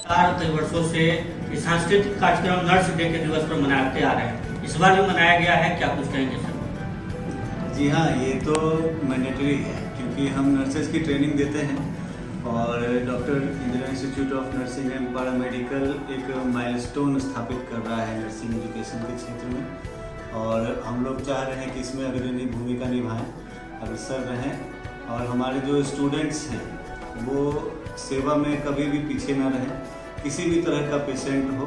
कई वर्षों से सांस्कृतिक कार्यक्रम नर्स डे के दिवस पर मनाते आ रहे हैं, इस बार भी मनाया गया है, क्या कुछ कहेंगे सर? जी हाँ, ये तो मैंडेटरी है क्योंकि हम नर्सेज की ट्रेनिंग देते हैं और doctor Indira institute of nursing and paramedical एक माइलस्टोन स्थापित कर रहा है नर्सिंग एजुकेशन के क्षेत्र में और हम लोग चाह रहे हैं कि इसमें अग्रणी भूमिका निभाएं, अग्रसर रहें और हमारे जो स्टूडेंट्स हैं वो सेवा में कभी भी पीछे ना रहें। किसी भी तरह का पेशेंट हो,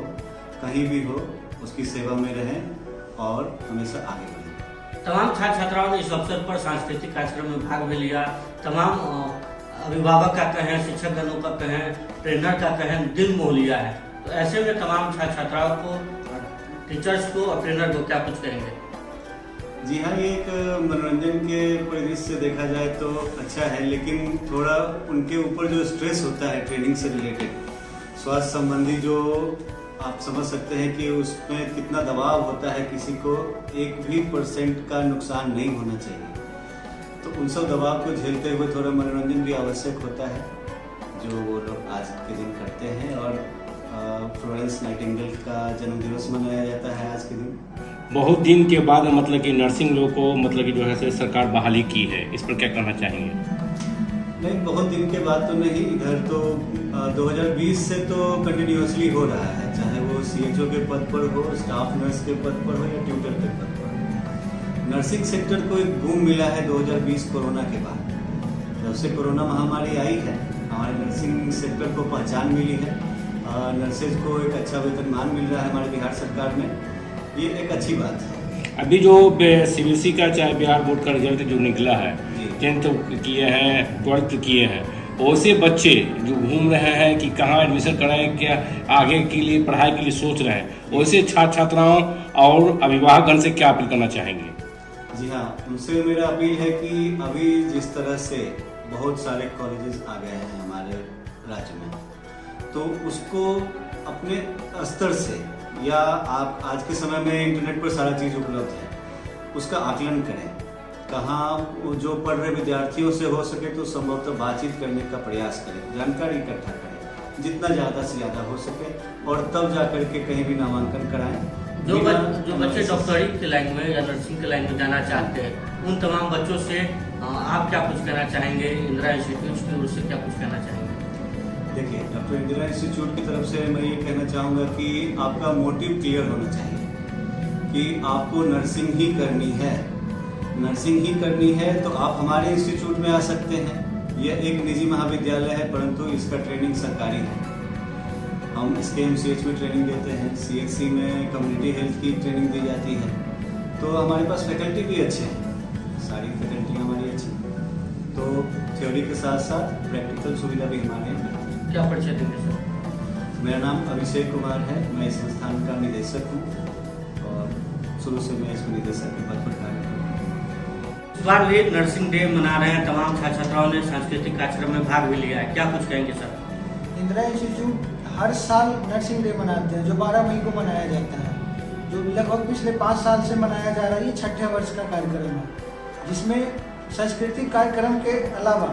कहीं भी हो, उसकी सेवा में रहें और हमेशा आगे बढ़ें। तमाम छात्र छात्राओं ने इस अवसर पर सांस्कृतिक कार्यक्रम में भाग भी लिया। तमाम अभिभावक का कहें, शिक्षकगणों का कहें, ट्रेनर का कहें, दिल मोह लिया है। तो ऐसे में तमाम छात्र छात्राओं को, टीचर्स को और ट्रेनर को क्या कुछ कहेंगे? जी हाँ, ये एक मनोरंजन के परिदृश्य से देखा जाए तो अच्छा है, लेकिन थोड़ा उनके ऊपर जो स्ट्रेस होता है ट्रेनिंग से रिलेटेड, स्वास्थ्य संबंधी, जो आप समझ सकते हैं कि उसमें कितना दबाव होता है, किसी को 1% का नुकसान नहीं होना चाहिए। तो उन सब दबाव को झेलते हुए थोड़ा मनोरंजन भी आवश्यक होता है, जो वो लोग आज के दिन करते हैं। और फ्लोरेंस नाइटिंगेल का जन्मदिवस मनाया जाता है आज के दिन। बहुत दिन के बाद मतलब कि नर्सिंग लोग को मतलब कि जो है सरकार बहाली की है, इस पर क्या कहना चाहेंगे? नहीं, बहुत दिन के बाद तो नहीं, इधर तो 2020 से तो कंटिन्यूसली हो रहा है, चाहे वो CHO के पद पर हो, स्टाफ नर्स के पद पर हो या ट्यूटर के पद पर हो। नर्सिंग सेक्टर को एक बूम मिला है 2020 कोरोना के बाद। जब से कोरोना महामारी आई है, हमारे नर्सिंग सेक्टर को पहचान मिली है, नर्सेज को एक अच्छा वेतनमान मिल रहा है हमारे बिहार सरकार में, ये एक अच्छी बात है। अभी जो CBSE का चाहे बिहार बोर्ड का रिजल्ट जो निकला है, 10th किए हैं, 12th किए हैं, वैसे बच्चे जो घूम रहे हैं कि कहाँ एडमिशन कराएं, क्या आगे के लिए पढ़ाई के लिए सोच रहे हैं, वैसे छात्र छात्राओं और अभिभावकगण से क्या अपील करना चाहेंगे? जी हाँ, उनसे मेरा अपील है कि अभी जिस तरह से बहुत सारे कॉलेजेस आ गए हैं हमारे राज्य में, तो उसको अपने स्तर से, या आप आज के समय में इंटरनेट पर सारा चीज़ उपलब्ध है, उसका आकलन करें। कहाँ जो पढ़ रहे विद्यार्थियों से हो सके तो संभवतः बातचीत करने का प्रयास करें, जानकारी इकट्ठा करें जितना ज़्यादा से ज़्यादा हो सके, और तब जा कर के कहीं भी नामांकन कराएं। जो बच्चे डॉक्टरी के लाइन में या नर्सिंग के लाइन में जाना चाहते हैं, उन तमाम बच्चों से आप क्या कुछ कहना चाहेंगे? इंदिरा इंस्टीट्यूट की ओर से क्या कुछ कहना चाहेंगे? देखिए, डॉक्टर इंदिरा इंस्टीट्यूट की तरफ से मैं ये कहना चाहूँगा कि आपका मोटिव क्लियर होना चाहिए कि आपको नर्सिंग ही करनी है। नर्सिंग ही करनी है तो आप हमारे इंस्टीट्यूट में आ सकते हैं। यह एक निजी महाविद्यालय है, परंतु इसका ट्रेनिंग सरकारी है। हम SKMCH में ट्रेनिंग देते हैं, CHC में कम्युनिटी हेल्थ की ट्रेनिंग दी जाती है। तो हमारे पास फैकल्टी भी अच्छे हैं, सारी फैकल्टी हमारी अच्छी हैं। तो थ्योरी के साथ साथ प्रैक्टिकल सुविधा भी हमारे यहाँ मिलती है। क्या परिचय देंगे सर? मेरा नाम अभिषेक कुमार है, मैं इस संस्थान का निदेशक हूँ और शुरू से मैं इसको निदेशक के पद पर कार्य कर रहा हूँ। इस बार भी नर्सिंग डे मना रहे हैं, तमाम छात्र छात्राओं ने सांस्कृतिक कार्यक्रम में भाग भी लिया है, क्या कुछ कहेंगे सर? इंदिरा इंस्टीट्यूट हर साल नर्सिंग डे मनाते हैं, जो 12 मई को मनाया जाता है, जो लगभग पिछले 5 साल से मनाया जा रहा है। ये 6ठे वर्ष का कार्यक्रम है, जिसमें सांस्कृतिक कार्यक्रम के अलावा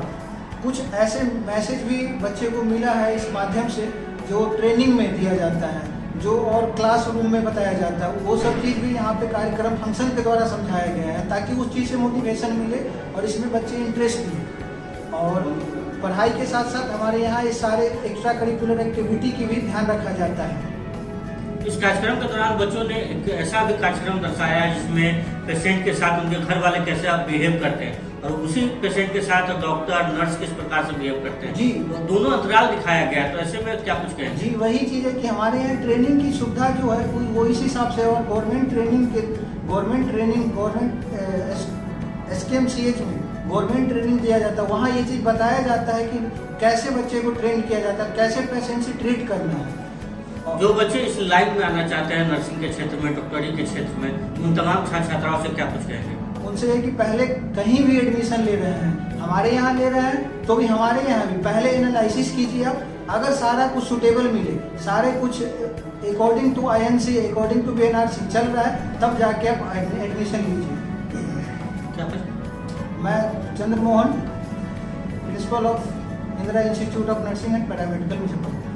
कुछ ऐसे मैसेज भी बच्चे को मिला है इस माध्यम से, जो ट्रेनिंग में दिया जाता है, जो और क्लासरूम में बताया जाता है, वो सब चीज़ भी यहाँ पे कार्यक्रम फंक्शन के द्वारा समझाया गया है, ताकि उस चीज़ से मोटिवेशन मिले और इसमें बच्चे इंटरेस्ट लें। और पढ़ाई के साथ साथ हमारे यहाँ ये सारे एक्स्ट्रा करिकुलर एक्टिविटी की भी ध्यान रखा जाता है। इस कार्यक्रम के दौरान बच्चों ने एक ऐसा भी कार्यक्रम दर्शाया है जिसमें पेशेंट के साथ उनके घर वाले कैसे आप बिहेव करते हैं, और उसी पेशेंट के साथ डॉक्टर नर्स किस प्रकार से बिहेव करते हैं। जी, तो दोनों अंतराल दिखाया गया है। तो ऐसे में क्या कुछ कहें? जी, वही चीज़ है कि हमारे यहाँ ट्रेनिंग की सुविधा जो है वो इस हिसाब से, और गवर्नमेंट SKMCH में गवर्नमेंट ट्रेनिंग दिया जाता है। वहाँ ये चीज़ बताया जाता है कि कैसे बच्चे को ट्रेन किया जाता है, कैसे पेशेंट से ट्रीट करना है। जो बच्चे इस लाइन में आना चाहते हैं, नर्सिंग के क्षेत्र में, डॉक्टरी के क्षेत्र में, उन तमाम छात्र छात्राओं से क्या कुछ कहेंगे? उनसे है कि पहले कहीं भी एडमिशन ले रहे हैं, हमारे यहाँ ले रहे हैं तो भी हमारे यहाँ भी पहले एनालिसिस कीजिए आप। अगर सारा कुछ सूटेबल मिले, सारे कुछ according to INC, according to BNRC चल रहा है, तब जाके आप एडमिशन लीजिए। क्या कुछ? मैं Chandra Mohan, principal of Indira institute of nursing and paramedical Muzaffarpur.